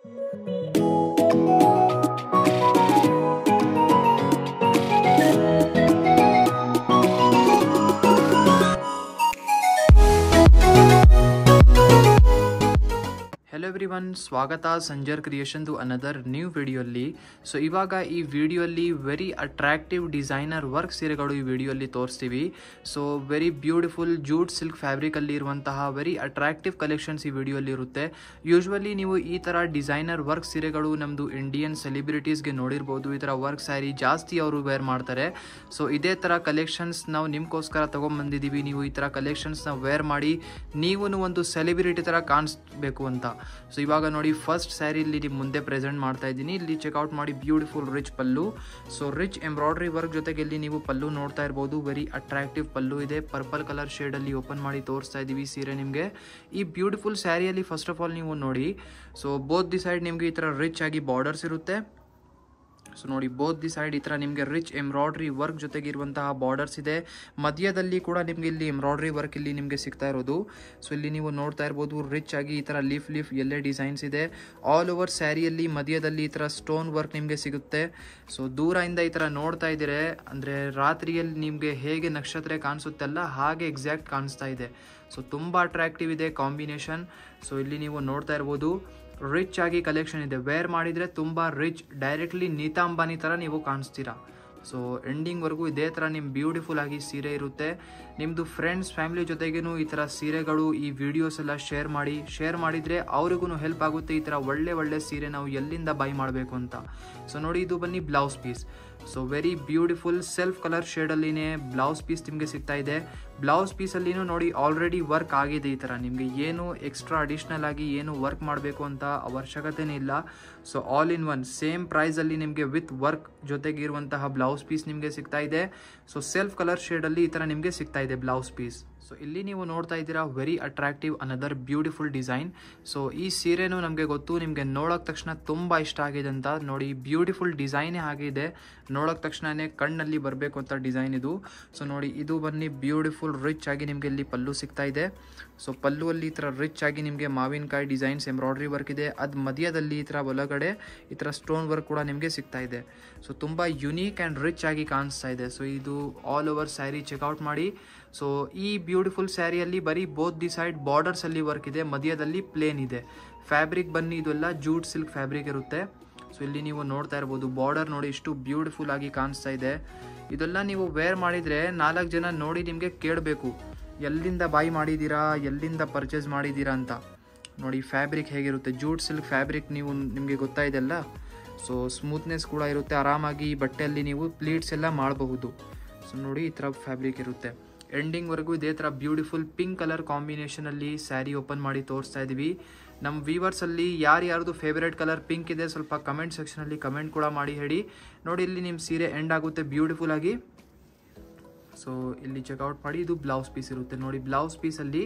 Hello everyone, ಸ್ವಾಗತ Sanjar creation to another new ವಿಡಿಯೋಲ್ಲಿ. So ಇವಾಗ ಈ ವಿಡಿಯೋಲ್ಲಿ ವೆರಿ ಅಟ್ರಾಕ್ಟಿವ್ ಡಿಸೈನರ್ ವರ್ಕ್ ಸೀರೆಗಳು ಈ ವಿಡಿಯೋಲ್ಲಿ ತೋರಿಸ್ತೀವಿ. So very beautiful jute silk ಫ್ಯಾಬ್ರಿಕಲ್ಲಿ ಇರುವಂತಹ ವೆರಿ ಅಟ್ರಾಕ್ಟಿವ್ ಕಲೆಕ್ಷನ್ಸ್ ಈ ವಿಡಿಯೋಲ್ಲಿ ಇರುತ್ತೆ. ಯೂಶ್ವಲಿ ನೀವು ಈ ಥರ ಡಿಸೈನರ್ ವರ್ಕ್ ಸೀರೆಗಳು ನಮ್ಮದು ಇಂಡಿಯನ್ ಸೆಲಿಬ್ರಿಟೀಸ್ಗೆ ನೋಡಿರ್ಬೋದು. ಈ ಥರ ವರ್ಕ್ ಸ್ಯಾರಿ ಜಾಸ್ತಿ ಅವರು ವೇರ್ ಮಾಡ್ತಾರೆ. ಸೊ ಇದೇ ಥರ ಕಲೆಕ್ಷನ್ಸ್ ನಾವು ನಿಮಗೋಸ್ಕರ ತೊಗೊಂಬಂದಿದ್ದೀವಿ. ನೀವು ಈ ಥರ ಕಲೆಕ್ಷನ್ಸ್ನ ವೇರ್ ಮಾಡಿ ನೀವು ಒಂದು ಸೆಲಿಬ್ರಿಟಿ ಥರ ಕಾಣಿಸ್ಬೇಕು ಅಂತ. ಸೊ ಇವಾಗ ನೋಡಿ, ಫಸ್ಟ್ ಸ್ಯಾರಿ ಇಲ್ಲಿ ನಿಮ್ಮ ಮುಂದೆ ಪ್ರೆಸೆಂಟ್ ಮಾಡ್ತಾ ಇದ್ದೀನಿ. ಇಲ್ಲಿ ಚೆಕ್ಔಟ್ ಮಾಡಿ, ಬ್ಯೂಟಿಫುಲ್ ರಿಚ್ ಪಲ್ಲು. ಸೊ ರಿಚ್ ಎಂಬ್ರಾಯ್ಡ್ರಿ ವರ್ಕ್ ಜೊತೆಗೆ ಇಲ್ಲಿ ನೀವು ಪಲ್ಲು ನೋಡ್ತಾ ಇರ್ಬೋದು. ವೆರಿ ಅಟ್ರಾಕ್ಟಿವ್ ಪಲ್ಲು ಇದೆ. ಪರ್ಪಲ್ ಕಲರ್ ಶೇಡಲ್ಲಿ ಓಪನ್ ಮಾಡಿ ತೋರಿಸ್ತಾ ಇದ್ದೀವಿ ಸೀರೆ ನಿಮಗೆ. ಈ ಬ್ಯೂಟಿಫುಲ್ ಸ್ಯಾರಿಯಲ್ಲಿ ಫಸ್ಟ್ ಆಫ್ ಆಲ್ ನೀವು ನೋಡಿ, ಸೊ ಬೋತ್ ದಿ ಸೈಡ್ ನಿಮಗೆ ಈ ಥರ ರಿಚ್ ಆಗಿ ಬಾರ್ಡರ್ಸ್ ಇರುತ್ತೆ. ಸೊ ನೋಡಿ, ಬೋತ್ ದಿ ಸೈಡ್ ಈ ಥರ ನಿಮಗೆ ರಿಚ್ ಎಂಬ್ರಾಯ್ಡ್ರಿ ವರ್ಕ್ ಜೊತೆಗೆ ಇರುವಂತಹ ಬಾರ್ಡರ್ಸ್ ಇದೆ. ಮಧ್ಯದಲ್ಲಿ ಕೂಡ ನಿಮಗೆ ಇಲ್ಲಿ ಎಂಬ್ರಾಯ್ಡ್ರಿ ವರ್ಕ್ ಇಲ್ಲಿ ನಿಮಗೆ ಸಿಗ್ತಾ ಇರೋದು. ಸೊ ಇಲ್ಲಿ ನೀವು ನೋಡ್ತಾ ಇರ್ಬೋದು, ರಿಚ್ ಆಗಿ ಈ ಥರ ಲೀಫ್ ಎಲ್ಲೇ ಡಿಸೈನ್ಸ್ ಇದೆ. ಆಲ್ ಓವರ್ ಸ್ಯಾರಿಯಲ್ಲಿ ಮಧ್ಯದಲ್ಲಿ ಈ ಥರ ಸ್ಟೋನ್ ವರ್ಕ್ ನಿಮಗೆ ಸಿಗುತ್ತೆ. ಸೊ ದೂರದಿಂದ ಈ ಥರ ನೋಡ್ತಾ ಇದ್ದೀರಾ ಅಂದರೆ ರಾತ್ರಿಯಲ್ಲಿ ನಿಮಗೆ ಹೇಗೆ ನಕ್ಷತ್ರ ಕಾಣಿಸುತ್ತಲ್ಲ ಹಾಗೆ ಎಕ್ಸಾಕ್ಟ್ ಕಾಣಿಸ್ತಾ ಇದೆ. ಸೊ ತುಂಬ ಅಟ್ರಾಕ್ಟಿವ್ ಇದೆ ಕಾಂಬಿನೇಷನ್. ಸೊ ಇಲ್ಲಿ ನೀವು ನೋಡ್ತಾ ಇರ್ಬೋದು, ರಿಚ್ ಆಗಿ ಕಲೆಕ್ಷನ್ ಇದೆ. ವೇರ್ ಮಾಡಿದರೆ ತುಂಬ ರಿಚ್, ಡೈರೆಕ್ಟ್ಲಿ ನೀತಾ ಅಂಬಾನಿ ಥರ ನೀವು ಕಾಣಿಸ್ತೀರಾ. ಸೊ ಎಂಡಿಂಗ್ವರೆಗೂ ಇದೇ ಥರ ನಿಮ್ಮ ಬ್ಯೂಟಿಫುಲ್ ಆಗಿ ಸೀರೆ ಇರುತ್ತೆ. ನಿಮ್ಮದು ಫ್ರೆಂಡ್ಸ್ ಫ್ಯಾಮಿಲಿ ಜೊತೆಗೇನು ಈ ಥರ ಸೀರೆಗಳು ಈ ವಿಡಿಯೋಸ್ ಎಲ್ಲ ಶೇರ್ ಮಾಡಿದರೆ ಅವ್ರಿಗೂ ಹೆಲ್ಪ್ ಆಗುತ್ತೆ. ಈ ಥರ ಒಳ್ಳೆ ಸೀರೆ ನಾವು ಎಲ್ಲಿಂದ ಬೈ ಮಾಡಬೇಕು ಅಂತ. ಸೊ ನೋಡಿ, ಇದು ಬನ್ನಿ blouse piece. So very beautiful self colour ಶೇಡಲ್ಲಿನೇ ಬ್ಲೌಸ್ ಪೀಸ್ ನಿಮಗೆ ಸಿಗ್ತಾ ಇದೆ. ಬ್ಲೌಸ್ ಪೀಸಲ್ಲಿನೂ ನೋಡಿ ಆಲ್ರೆಡಿ ವರ್ಕ್ ಆಗಿದೆ. ಈ ಥರ ನಿಮಗೆ ಏನು ಎಕ್ಸ್ಟ್ರಾ ಅಡಿಷ್ನಲ್ ಆಗಿ ಏನು ವರ್ಕ್ ಮಾಡಬೇಕು ಅಂತ ಅವಶ್ಯಕತೆನೇ ಇಲ್ಲ. So all in one same ಪ್ರೈಸಲ್ಲಿ ನಿಮಗೆ ವಿತ್ ವರ್ಕ್ ಜೊತೆಗೆ ಇರುವಂತಹ ಬ್ಲೌಸ್ ಪೀಸ್ ನಿಮಗೆ ಸಿಗ್ತಾ ಇದೆ. ಸೊ ಸೆಲ್ಫ್ ಕಲರ್ ಶೇಡಲ್ಲಿ ಈ ಥರ ನಿಮಗೆ ಸಿಗ್ತಾ ಇದೆ ಬ್ಲೌಸ್ ಪೀಸ್. ಸೊ ಇಲ್ಲಿ ನೀವು ನೋಡ್ತಾ ಇದ್ದೀರಾ very attractive another beautiful design. So ಈ ಸೀರೆನೂ ನಮಗೆ ಗೊತ್ತು, ನಿಮಗೆ ನೋಡೋಕೆ ತಕ್ಷಣ ತುಂಬ ಇಷ್ಟ ಆಗಿದೆ ಅಂತ. ನೋಡಿ, ಬ್ಯೂಟಿಫುಲ್ ಡಿಸೈನೇ ಆಗಿದೆ. ನೋಡೋಕೆ ತಕ್ಷಣನೇ ಕಣ್ಣಲ್ಲಿ ಬರಬೇಕು ಅಂತ ಡಿಸೈನ್ ಇದು. ಸೊ ನೋಡಿ, ಇದು ಬನ್ನಿ ಬ್ಯೂಟಿಫುಲ್ ರಿಚ್ ಆಗಿ ನಿಮಗೆ ಇಲ್ಲಿ ಪಲ್ಲು ಸಿಗ್ತಾ ಇದೆ. ಸೊ ಪಲ್ಲುವಲ್ಲಿ ಈ ಥರ ರಿಚ್ ಆಗಿ ನಿಮಗೆ ಮಾವಿನಕಾಯಿ ಡಿಸೈನ್ಸ್ ಎಂಬ್ರಾಯ್ಡ್ರಿ ವರ್ಕ್ ಇದೆ. ಅದು ಮಧ್ಯದಲ್ಲಿ ಈ ಥರ ಒಳಗಡೆ ಈ ಥರ ಸ್ಟೋನ್ ವರ್ಕ್ ಕೂಡ ನಿಮಗೆ ಸಿಗ್ತಾ ಇದೆ. ಸೊ ತುಂಬ ಯುನೀಕ್ ಆ್ಯಂಡ್ ರಿಚ್ ಆಗಿ ಕಾಣಿಸ್ತಾ ಇದೆ. ಸೊ ಇದು ಆಲ್ ಓವರ್ ಸ್ಯಾರಿ ಚೆಕ್ಔಟ್ ಮಾಡಿ. ಸೊ ಈ ಬ್ಯೂಟಿಫುಲ್ ಸ್ಯಾರಿಯಲ್ಲಿ ಬರೀ ಬೋತ್ ದಿ ಸೈಡ್ ಬಾರ್ಡರ್ಸಲ್ಲಿ ವರ್ಕ್ ಇದೆ, ಮಧ್ಯದಲ್ಲಿ ಪ್ಲೇನ್ ಇದೆ. ಫ್ಯಾಬ್ರಿಕ್ ಬನ್ನಿ, ಇದೆಲ್ಲ ಜೂಟ್ ಸಿಲ್ಕ್ ಫ್ಯಾಬ್ರಿಕ್ ಇರುತ್ತೆ. ಸೊ ಇಲ್ಲಿ ನೀವು ನೋಡ್ತಾ ಇರ್ಬೋದು, ಬಾರ್ಡರ್ ನೋಡಿ ಎಷ್ಟು ಬ್ಯೂಟಿಫುಲ್ ಆಗಿ ಕಾಣಿಸ್ತಾ ಇದೆ. ಇದೆಲ್ಲ ನೀವು ವೇರ್ ಮಾಡಿದರೆ 4 ಜನ ನೋಡಿ ನಿಮಗೆ ಕೇಳಬೇಕು, ಎಲ್ಲಿಂದ ಬೈ ಮಾಡಿದ್ದೀರಾ, ಎಲ್ಲಿಂದ ಪರ್ಚೇಸ್ ಮಾಡಿದ್ದೀರಾ ಅಂತ. ನೋಡಿ ಫ್ಯಾಬ್ರಿಕ್ ಹೇಗಿರುತ್ತೆ, ಜೂಟ್ ಸಿಲ್ಕ್ ಫ್ಯಾಬ್ರಿಕ್ ನಿಮಗೆ ಗೊತ್ತಾಯಿದೆಲ್ಲ. ಸೊ ಸ್ಮೂತ್ನೆಸ್ ಕೂಡ ಇರುತ್ತೆ. ಆರಾಮಾಗಿ ಬಟ್ಟೆಯಲ್ಲಿ ನೀವು ಪ್ಲೀಟ್ಸ್ ಎಲ್ಲ ಮಾಡಬಹುದು. ಸೊ ನೋಡಿ, ಈ ಥರ ಫ್ಯಾಬ್ರಿಕ್ ಇರುತ್ತೆ. ಎಂಡಿಂಗ್ವರೆಗೂ ಇದೇ ಥರ ಬ್ಯೂಟಿಫುಲ್ ಪಿಂಕ್ ಕಲರ್ ಕಾಂಬಿನೇಷನಲ್ಲಿ ಸ್ಯಾರಿ ಓಪನ್ ಮಾಡಿ ತೋರಿಸ್ತಾ ಇದ್ದೀವಿ. ನಮ್ಮ ವ್ಯೂವರ್ಸಲ್ಲಿ ಯಾರ್ಯಾರ್ದು ಫೇವ್ರೇಟ್ ಕಲರ್ ಪಿಂಕ್ ಇದೆ ಸ್ವಲ್ಪ ಕಮೆಂಟ್ ಸೆಕ್ಷನಲ್ಲಿ ಕಮೆಂಟ್ ಕೂಡ ಮಾಡಿ ಹೇಳಿ. ನೋಡಿ, ಇಲ್ಲಿ ನಿಮ್ಮ ಸೀರೆ ಎಂಡ್ ಆಗುತ್ತೆ ಬ್ಯೂಟಿಫುಲ್ ಆಗಿ. ಸೊ ಇಲ್ಲಿ ಚೆಕ್ಔಟ್ ಮಾಡಿ, ಇದು ಬ್ಲೌಸ್ ಪೀಸ್ ಇರುತ್ತೆ. ನೋಡಿ, ಬ್ಲೌಸ್ ಪೀಸಲ್ಲಿ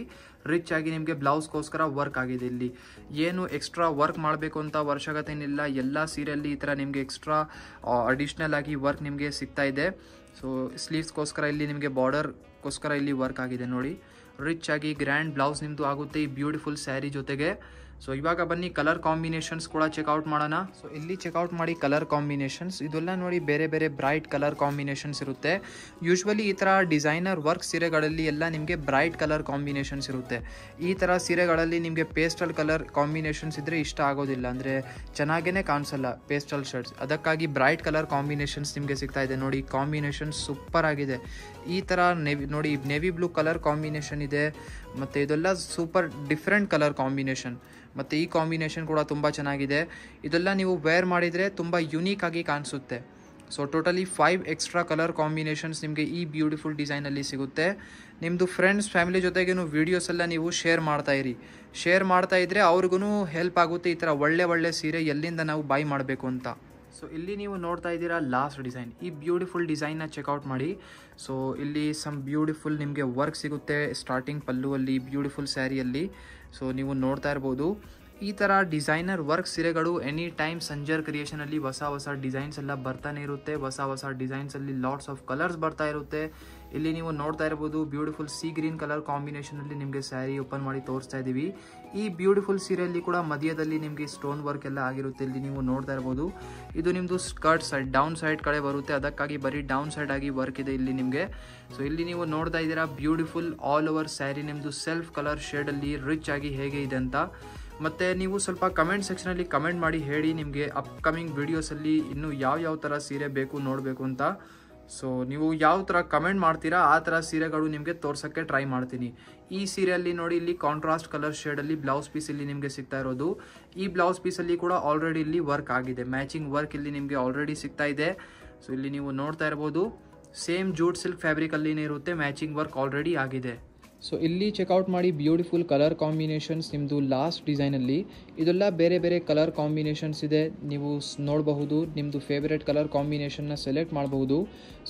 ರಿಚ್ ಆಗಿ ನಿಮಗೆ ಬ್ಲೌಸ್ಗೋಸ್ಕರ ವರ್ಕ್ ಆಗಿದೆ. ಇಲ್ಲಿ ಏನು ಎಕ್ಸ್ಟ್ರಾ ವರ್ಕ್ ಮಾಡಬೇಕು ಅಂತ ಅವಶ್ಯಕತೆ ಏನಿಲ್ಲ. ಎಲ್ಲ ಸೀರೆಯಲ್ಲಿ ಈ ಥರ ನಿಮಗೆ ಎಕ್ಸ್ಟ್ರಾ ಅಡಿಷ್ನಲ್ ಆಗಿ ವರ್ಕ್ ನಿಮಗೆ ಸಿಗ್ತಾ ಇದೆ. ಸೊ ಸ್ಲೀವ್ಸ್ಗೋಸ್ಕರ ಇಲ್ಲಿ ನಿಮಗೆ ಬಾರ್ಡರ್ಗೋಸ್ಕರ ಇಲ್ಲಿ ವರ್ಕ್ ಆಗಿದೆ. ನೋಡಿ, ರಿಚ್ ಆಗಿ ಗ್ರ್ಯಾಂಡ್ ಬ್ಲೌಸ್ ನಿಮ್ಮದು ಆಗುತ್ತೆ ಈ ಬ್ಯೂಟಿಫುಲ್ ಸ್ಯಾರಿ ಜೊತೆಗೆ. ಸೊ ಇವಾಗ ಬನ್ನಿ ಕಲರ್ ಕಾಂಬಿನೇಷನ್ಸ್ ಕೂಡ ಚೆಕ್ಔಟ್ ಮಾಡೋಣ. ಸೊ ಇಲ್ಲಿ ಚೆಕ್ಔಟ್ ಮಾಡಿ ಕಲರ್ ಕಾಂಬಿನೇಷನ್ಸ್. ಇದೆಲ್ಲ ನೋಡಿ ಬೇರೆ ಬ್ರೈಟ್ ಕಲರ್ ಕಾಂಬಿನೇಷನ್ಸ್ ಇರುತ್ತೆ. ಯೂಶ್ವಲಿ ಈ ಥರ ಡಿಸೈನರ್ ವರ್ಕ್ ಸೀರೆಗಳಲ್ಲಿ ಎಲ್ಲ ನಿಮಗೆ ಬ್ರೈಟ್ ಕಲರ್ ಕಾಂಬಿನೇಷನ್ಸ್ ಇರುತ್ತೆ. ಈ ಥರ ಸೀರೆಗಳಲ್ಲಿ ನಿಮಗೆ ಪೇಸ್ಟಲ್ ಕಲರ್ ಕಾಂಬಿನೇಷನ್ಸ್ ಇದ್ದರೆ ಇಷ್ಟ ಆಗೋದಿಲ್ಲ, ಅಂದರೆ ಚೆನ್ನಾಗೇ ಕಾಣಿಸಲ್ಲ ಪೇಸ್ಟಲ್ ಶರ್ಟ್ಸ್. ಅದಕ್ಕಾಗಿ ಬ್ರೈಟ್ ಕಲರ್ ಕಾಂಬಿನೇಷನ್ಸ್ ನಿಮಗೆ ಸಿಗ್ತಾ ಇದೆ. ನೋಡಿ, ಕಾಂಬಿನೇಷನ್ ಸೂಪರ್ ಆಗಿದೆ. ಈ ಥರ ನೋಡಿ ನೇವಿ ಬ್ಲೂ ಕಲರ್ ಕಾಂಬಿನೇಷನ್ ಇದೆ. ಮತ್ತು ಇದೆಲ್ಲ ಸೂಪರ್ ಡಿಫ್ರೆಂಟ್ ಕಲರ್ ಕಾಂಬಿನೇಷನ್. ಮತ್ತು ಈ ಕಾಂಬಿನೇಷನ್ ಕೂಡ ತುಂಬ ಚೆನ್ನಾಗಿದೆ. ಇದೆಲ್ಲ ನೀವು ವೇರ್ ಮಾಡಿದರೆ ತುಂಬ ಯುನೀಕ್ ಆಗಿ ಕಾಣಿಸುತ್ತೆ. So totally 5 extra colour combinations ನಿಮಗೆ ಈ ಬ್ಯೂಟಿಫುಲ್ ಡಿಸೈನಲ್ಲಿ ಸಿಗುತ್ತೆ. ನಿಮ್ಮದು ಫ್ರೆಂಡ್ಸ್ ಫ್ಯಾಮಿಲಿ ಜೊತೆಗೇನು ವೀಡಿಯೋಸ್ ಎಲ್ಲ ನೀವು ಶೇರ್ ಮಾಡ್ತಾ ಇದ್ದರೆ ಅವ್ರಿಗೂ ಹೆಲ್ಪ್ ಆಗುತ್ತೆ ಈ ಥರ ಒಳ್ಳೆ ಸೀರೆ ಎಲ್ಲಿಂದ ನಾವು ಬೈ ಮಾಡಬೇಕು ಅಂತ. ಸೊ ಇಲ್ಲಿ ನೀವು ನೋಡ್ತಾ ಇದ್ದೀರಾ ಲಾಸ್ಟ್ ಡಿಸೈನ್. ಈ ಬ್ಯೂಟಿಫುಲ್ ಡಿಸೈನ್ನ ಚೆಕ್ಔಟ್ ಮಾಡಿ. ಸೊ ಇಲ್ಲಿ ಸಮ್ ಬ್ಯೂಟಿಫುಲ್ ನಿಮಗೆ ವರ್ಕ್ ಸಿಗುತ್ತೆ ಸ್ಟಾರ್ಟಿಂಗ್ ಪಲ್ಲುವಲ್ಲಿ ಬ್ಯೂಟಿಫುಲ್ ಸ್ಯಾರಿಯಲ್ಲಿ. ಸೊ ನೀವು ನೋಡ್ತಾ ಇರ್ಬೋದು, ಈ ಥರ ಡಿಸೈನರ್ ವರ್ಕ್ ಸೀರೆಗಳು ಎನಿ ಟೈಮ್ ಸಂಜರ್ ಕ್ರಿಯೇಷನಲ್ಲಿ ಹೊಸ ಡಿಸೈನ್ಸ್ ಎಲ್ಲ ಬರ್ತಾನೆ ಇರುತ್ತೆ. ಹೊಸ ಡಿಸೈನ್ಸಲ್ಲಿ ಲಾಟ್ಸ್ ಆಫ್ ಕಲರ್ಸ್ ಬರ್ತಾ ಇರುತ್ತೆ. ಇಲ್ಲಿ ನೀವು ನೋಡ್ತಾ ಇರಬಹುದು beautiful C green colour combination ಅಲ್ಲಿ ನಿಮಗೆ ಸ್ಯಾರಿ ಓಪನ್ ಮಾಡಿ ತೋರಿಸ್ತಾ ಇದೀವಿ. ಈ ಬ್ಯೂಟಿಫುಲ್ ಸೀರೆಯಲ್ಲಿ ಕೂಡ ಮಧ್ಯದಲ್ಲಿ ನಿಮಗೆ ಸ್ಟೋನ್ ವರ್ಕ್ ಎಲ್ಲ ಆಗಿರುತ್ತೆ. ಇಲ್ಲಿ ನೀವು ನೋಡ್ತಾ ಇರಬಹುದು ಇದು ನಿಮ್ದು ಸ್ಕರ್ಟ್ ಸೈಡ್ ಡೌನ್ ಸೈಡ್ ಕಡೆ ಬರುತ್ತೆ, ಅದಕ್ಕಾಗಿ ಬರೀ ಡೌನ್ ಸೈಡ್ ಆಗಿ ವರ್ಕ್ ಇದೆ ಇಲ್ಲಿ ನಿಮಗೆ. ಸೊ ಇಲ್ಲಿ ನೀವು ನೋಡ್ತಾ ಇದ್ದೀರಾ ಬ್ಯೂಟಿಫುಲ್ ಆಲ್ ಓವರ್ ಸ್ಯಾರಿ ನಿಮ್ದು ಸೆಲ್ಫ್ ಕಲರ್ ಶೇಡ್ ಅಲ್ಲಿ ರಿಚ್ ಆಗಿ ಹೇಗೆ ಇದೆ ಅಂತ. ಮತ್ತು ನೀವು ಸ್ವಲ್ಪ ಕಮೆಂಟ್ ಸೆಕ್ಷನಲ್ಲಿ ಕಮೆಂಟ್ ಮಾಡಿ ಹೇಳಿ ನಿಮಗೆ ಅಪ್ಕಮಿಂಗ್ ವಿಡಿಯೋಸಲ್ಲಿ ಇನ್ನೂ ಯಾವ ಥರ ಸೀರೆ ಬೇಕು ನೋಡಬೇಕು ಅಂತ. ಸೊ ನೀವು ಯಾವ ಥರ ಕಮೆಂಟ್ ಮಾಡ್ತೀರಾ ಆ ಥರ ಸೀರೆಗಳು ನಿಮಗೆ ತೋರ್ಸೋಕ್ಕೆ ಟ್ರೈ ಮಾಡ್ತೀನಿ. ಈ ಸೀರೆಯಲ್ಲಿ ನೋಡಿ ಇಲ್ಲಿ ಕಾಂಟ್ರಾಸ್ಟ್ ಕಲರ್ ಶೇಡಲ್ಲಿ ಬ್ಲೌಸ್ ಪೀಸ್ ಇಲ್ಲಿ ನಿಮಗೆ ಸಿಗ್ತಾ ಇರೋದು. ಈ ಬ್ಲೌಸ್ ಪೀಸಲ್ಲಿ ಕೂಡ ಆಲ್ರೆಡಿ ಇಲ್ಲಿ ವರ್ಕ್ ಆಗಿದೆ, ಮ್ಯಾಚಿಂಗ್ ವರ್ಕ್ ಇಲ್ಲಿ ನಿಮಗೆ ಆಲ್ರೆಡಿ ಸಿಗ್ತಾ ಇದೆ. ಸೊ ಇಲ್ಲಿ ನೀವು ನೋಡ್ತಾ ಇರ್ಬೋದು ಸೇಮ್ ಜೂಟ್ ಸಿಲ್ಕ್ ಫ್ಯಾಬ್ರಿಕಲ್ಲಿನೇ ಇರುತ್ತೆ, ಮ್ಯಾಚಿಂಗ್ ವರ್ಕ್ ಆಲ್ರೆಡಿ ಆಗಿದೆ. ಸೊ ಇಲ್ಲಿ ಚೆಕ್ಔಟ್ ಮಾಡಿ ಬ್ಯೂಟಿಫುಲ್ ಕಲರ್ ಕಾಂಬಿನೇಷನ್ಸ್ ನಿಮ್ಮದು ಲಾಸ್ಟ್ ಡಿಸೈನಲ್ಲಿ ಇದೆಲ್ಲ ಬೇರೆ ಬೇರೆ ಕಲರ್ ಕಾಂಬಿನೇಷನ್ಸ್ ಇದೆ, ನೀವು ನೋಡಬಹುದು. ನಿಮ್ಮದು ಫೇವ್ರೇಟ್ ಕಲರ್ ಕಾಂಬಿನೇಷನ್ನ ಸೆಲೆಕ್ಟ್ ಮಾಡಬಹುದು.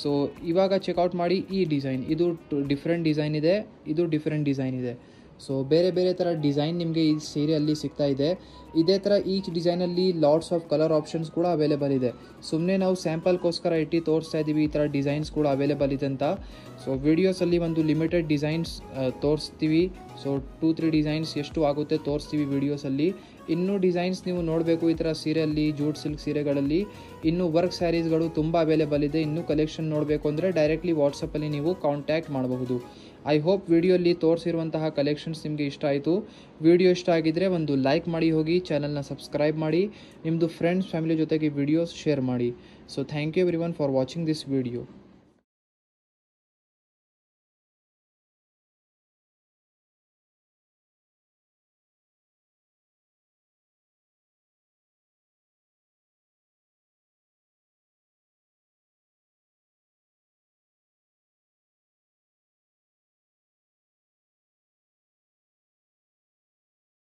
ಸೊ ಇವಾಗ ಚೆಕ್ಔಟ್ ಮಾಡಿ ಈ ಡಿಸೈನ್, ಇದು ಡಿಫ್ರೆಂಟ್ ಡಿಸೈನ್ ಇದೆ, ಇದು ಡಿಫ್ರೆಂಟ್ ಡಿಸೈನ್ ಇದೆ. ಸೊ ಬೇರೆ ಬೇರೆ ಥರ ಡಿಸೈನ್ ನಿಮಗೆ ಈ ಸೀರೆಯಲ್ಲಿ ಸಿಗ್ತಾ ಇದೆ. ಇದೇ ಥರ ಈಚ್ ಡಿಸೈನಲ್ಲಿ ಲಾಟ್ಸ್ ಆಫ್ ಕಲರ್ ಆಪ್ಷನ್ಸ್ ಕೂಡ ಅವೈಲೇಬಲ್ ಇದೆ. ಸುಮ್ಮನೆ ನಾವು ಸ್ಯಾಂಪಲ್ಗೋಸ್ಕರ ಇಟ್ಟು ತೋರಿಸ್ತಾ ಇದ್ದೀವಿ ಈ ಥರ ಡಿಸೈನ್ಸ್ ಕೂಡ ಅವೈಲೇಬಲ್ ಇದೆ ಅಂತ. ಸೊ ವಿಡಿಯೋಸಲ್ಲಿ ಒಂದು ಲಿಮಿಟೆಡ್ ಡಿಸೈನ್ಸ್ ತೋರಿಸ್ತೀವಿ. ಸೊ 2-3 ಡಿಸೈನ್ಸ್ ಎಷ್ಟು ಆಗುತ್ತೆ ತೋರಿಸ್ತೀವಿ ವಿಡಿಯೋಸಲ್ಲಿ. ಇನ್ನೂ ಡಿಸೈನ್ಸ್ ನೀವು ನೋಡಬೇಕು ಈ ಥರ ಸೀರೆಯಲ್ಲಿ ಜೂಟ್ ಸಿಲ್ಕ್ ಸೀರೆಗಳಲ್ಲಿ ಇನ್ನೂ ವರ್ಕ್ ಸ್ಯಾರೀಸ್ಗಳು ತುಂಬ ಅವೈಲೇಬಲ್ ಇದೆ. ಇನ್ನೂ ಕಲೆಕ್ಷನ್ ನೋಡಬೇಕು ಅಂದರೆ ಡೈರೆಕ್ಟ್ಲಿ ವಾಟ್ಸಪ್ಪಲ್ಲಿ ನೀವು ಕಾಂಟ್ಯಾಕ್ಟ್ ಮಾಡಬಹುದು. ಐ ಹೋಪ್ ವಿಡಿಯೋಲಿ ತೋರಿಸಿರುವಂತಹ ಕಲೆಕ್ಷನ್ಸ್ ನಿಮಗೆ ಇಷ್ಟ ಆಯಿತು. ವಿಡಿಯೋ ಇಷ್ಟ ಆಗಿದ್ದರೆ ಒಂದು ಲೈಕ್ ಮಾಡಿ ಹೋಗಿ, ಚಾನಲ್ನ ಸಬ್ಸ್ಕ್ರೈಬ್ ಮಾಡಿ, ನಿಮ್ಮದು ಫ್ರೆಂಡ್ಸ್ ಫ್ಯಾಮಿಲಿ ಜೊತೆಗೆ ವಿಡಿಯೋಸ್ ಶೇರ್ ಮಾಡಿ. So thank you everyone for watching this video.